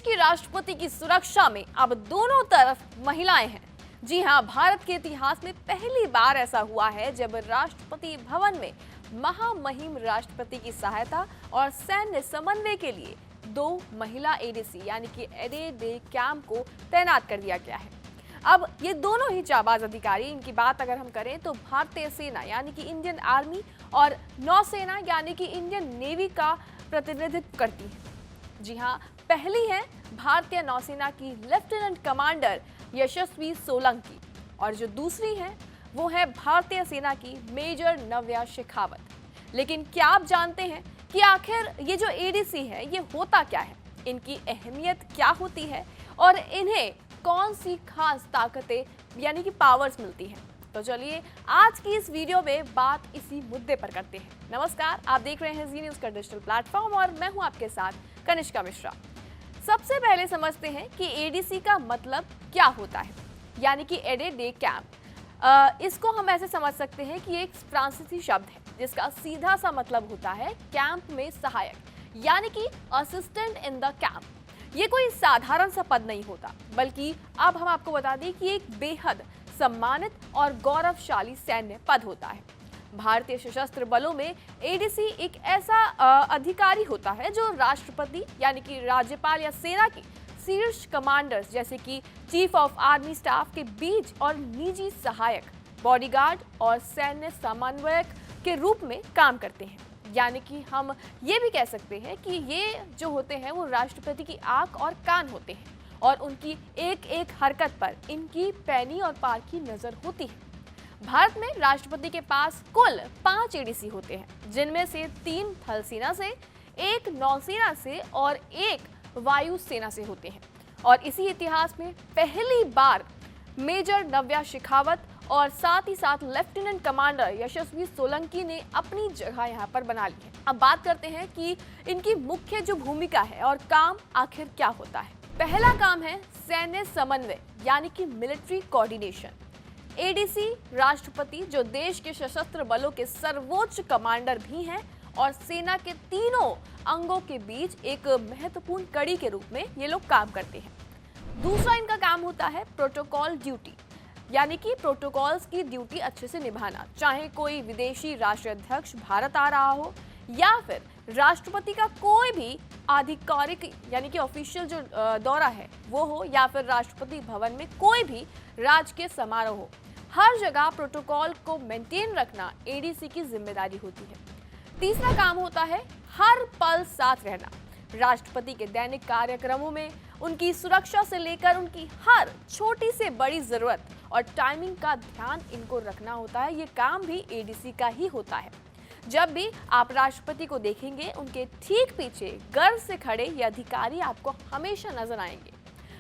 की राष्ट्रपति की सुरक्षा में अब दोनों तरफ महिलाएं हैं। जी हां, भारत के इतिहास में पहली बार ऐसा हुआ है जब राष्ट्रपति भवन में महामहिम राष्ट्रपति की सहायता और सैन्य समन्वय के लिए 2 महिला एडीसी यानी कि एडे डे कैंप को तैनात कर दिया गया है। अब ये दोनों ही जाबाज अधिकारी, इनकी बात अगर हम करें तो भारतीय सेना यानी कि इंडियन आर्मी और नौसेना यानी कि इंडियन नेवी का प्रतिनिधित्व करती है। जी हाँ, पहली है भारतीय नौसेना की लेफ्टिनेंट कमांडर यशस्वी सोलंकी और जो दूसरी है वो है भारतीय सेना की मेजर नव्या शेखावत। लेकिन क्या आप जानते हैं कि आखिर ये जो एडीसी है ये होता क्या है, इनकी अहमियत क्या होती है और इन्हें कौन सी खास ताकतें यानी कि पावर्स मिलती हैं? तो चलिए आज की इस वीडियो में बात इसी मुद्दे पर करते हैं। नमस्कार, आप देख रहे हैं जी न्यूज़ का डिजिटल प्लेटफॉर्म और मैं हूं आपके साथ कनिष्का मिश्रा। सबसे पहले समझते हैं कि एडीसी का मतलब क्या होता है, यानी कि एडे डे कैंप। इसको हम ऐसे समझ सकते हैं कि एक फ्रांसीसी शब्द है जिसका सीधा सा मतलब होता है कैंप में सहायक, यानी कि असिस्टेंट इन द कैंप। ये कोई साधारण सा पद नहीं होता, बल्कि अब हम आपको बता दें कि एक बेहद सम्मानित और गौरवशाली सैन्य पद होता है। भारतीय सशस्त्र बलों में एडीसी एक ऐसा अधिकारी होता है जो राष्ट्रपति यानी कि राज्यपाल या सेना की शीर्ष कमांडर्स जैसे कि चीफ ऑफ आर्मी स्टाफ के बीच और निजी सहायक, बॉडीगार्ड और सैन्य समन्वयक के रूप में काम करते हैं। यानी कि हम ये भी कह सकते हैं कि ये जो होते हैं वो राष्ट्रपति की आंख और कान होते हैं और उनकी एक एक हरकत पर इनकी पैनी और पार की नजर होती है। भारत में राष्ट्रपति के पास कुल 5 एडीसी होते हैं, जिनमें से 3 थल सेना से, 1 नौसेना से और 1 वायु सेना से होते हैं। और इसी इतिहास में पहली बार मेजर नव्या शेखावत और साथ ही साथ लेफ्टिनेंट कमांडर यशस्वी सोलंकी ने अपनी जगह यहाँ पर बना ली है। अब बात करते हैं कि इनकी मुख्य जो भूमिका है और काम आखिर क्या होता है। पहला काम है सैन्य समन्वय यानी कि मिलिट्री कोऑर्डिनेशन। एडीसी राष्ट्रपति जो देश के सशस्त्र बलों के सर्वोच्च कमांडर भी हैं और सेना के तीनों अंगों के बीच एक महत्वपूर्ण कड़ी के रूप में ये लोग काम करते हैं। दूसरा इनका काम होता है प्रोटोकॉल ड्यूटी, यानी कि प्रोटोकॉल्स की ड्यूटी अच्छे से निभाना, चाहे कोई विदेशी राष्ट्राध्यक्ष भारत आ रहा हो या फिर राष्ट्रपति का कोई भी आधिकारिक यानी कि ऑफिशियल जो दौरा है वो हो या फिर राष्ट्रपति भवन में कोई भी राजकीय समारोह हो, हर जगह प्रोटोकॉल को मेंटेन रखना एडीसी की जिम्मेदारी होती है। तीसरा काम होता है हर पल साथ रहना। राष्ट्रपति के दैनिक कार्यक्रमों में उनकी सुरक्षा से लेकर उनकी हर छोटी से बड़ी जरूरत और टाइमिंग का ध्यान इनको रखना होता है। ये काम भी एडीसी का ही होता है। जब भी आप राष्ट्रपति को देखेंगे, उनके ठीक पीछे गर्व से खड़े ये अधिकारी आपको हमेशा नजर आएंगे।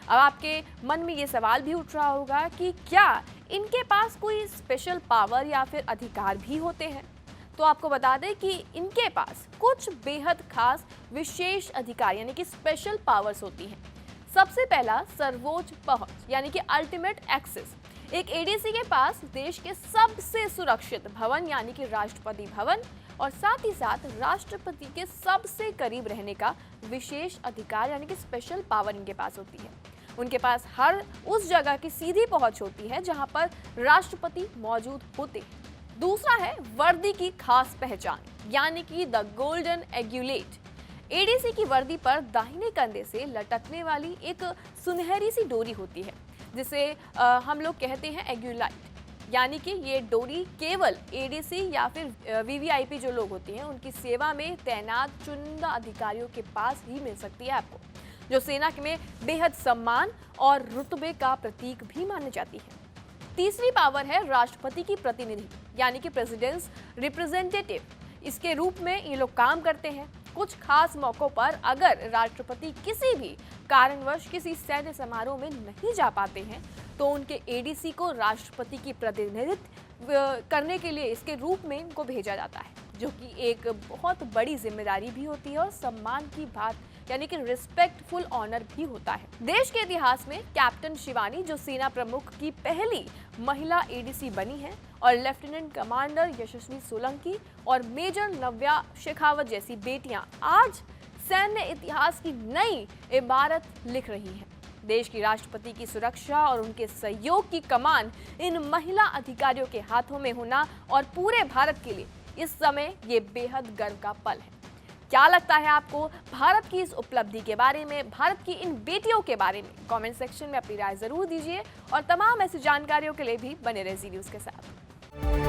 अब आपके मन में ये सवाल भी उठ रहा होगा कि क्या इनके पास कोई स्पेशल पावर या फिर अधिकार भी होते हैं? तो आपको बता दें कि इनके पास कुछ बेहद खास विशेष अधिकार यानी कि स्पेशल पावर्स होती हैं। सबसे पहला सर्वोच्च पहुंच यानी कि अल्टीमेट एक्सेस। एक एडीसी के पास देश के सबसे सुरक्षित भवन यानी कि राष्ट्रपति भवन और साथ ही साथ राष्ट्रपति के सबसे करीब रहने का विशेष अधिकार यानी कि स्पेशल पावर इनके पास होती है। उनके पास हर उस जगह की सीधी पहुंच होती है जहां पर राष्ट्रपति मौजूद होते हैं। दूसरा है वर्दी की खास पहचान यानी कि द गोल्डन एग्यूलेट। एडीसी की वर्दी पर दाहिने कंधे से लटकने वाली एक सुनहरी सी डोरी होती है जिसे हम लोग कहते हैं एग्यूलाइट, यानी कि ये डोरी केवल एडीसी या फिर वीवीआईपी जो लोग होते हैं उनकी सेवा में तैनात चुनिंदा अधिकारियों के पास ही मिल सकती है आपको, जो सेना में बेहद सम्मान और रुतबे का प्रतीक भी मानी जाती है। तीसरी पावर है राष्ट्रपति की प्रतिनिधि यानी कि प्रेसिडेंट्स रिप्रेजेंटेटिव। इसके रूप में ये लोग काम करते हैं। कुछ खास मौकों पर अगर राष्ट्रपति किसी भी कारणवश किसी सैन्य समारोह में नहीं जा पाते हैं तो उनके एडीसी को राष्ट्रपति की प्रतिनिधित्व करने के लिए इसके रूप में इनको भेजा जाता है, जो कि एक बहुत बड़ी जिम्मेदारी भी होती है और सम्मान की बात यानी कि रिस्पेक्टफुल ऑनर भी होता है। देश के इतिहास में कैप्टन शिवानी जो सेना प्रमुख की पहली महिला एडीसी बनी है और लेफ्टिनेंट कमांडर यशस्वी सोलंकी और मेजर नव्या शेखावत जैसी बेटियां आज सैन्य इतिहास की नई इबारत लिख रही हैं। देश की राष्ट्रपति की सुरक्षा और उनके सहयोग की कमान इन महिला अधिकारियों के हाथों में होना और पूरे भारत के लिए इस समय ये बेहद गर्व का पल है। क्या लगता है आपको भारत की इस उपलब्धि के बारे में, भारत की इन बेटियों के बारे में? कमेंट सेक्शन में अपनी राय जरूर दीजिए और तमाम ऐसी जानकारियों के लिए भी बने रहिए जी न्यूज़ के साथ।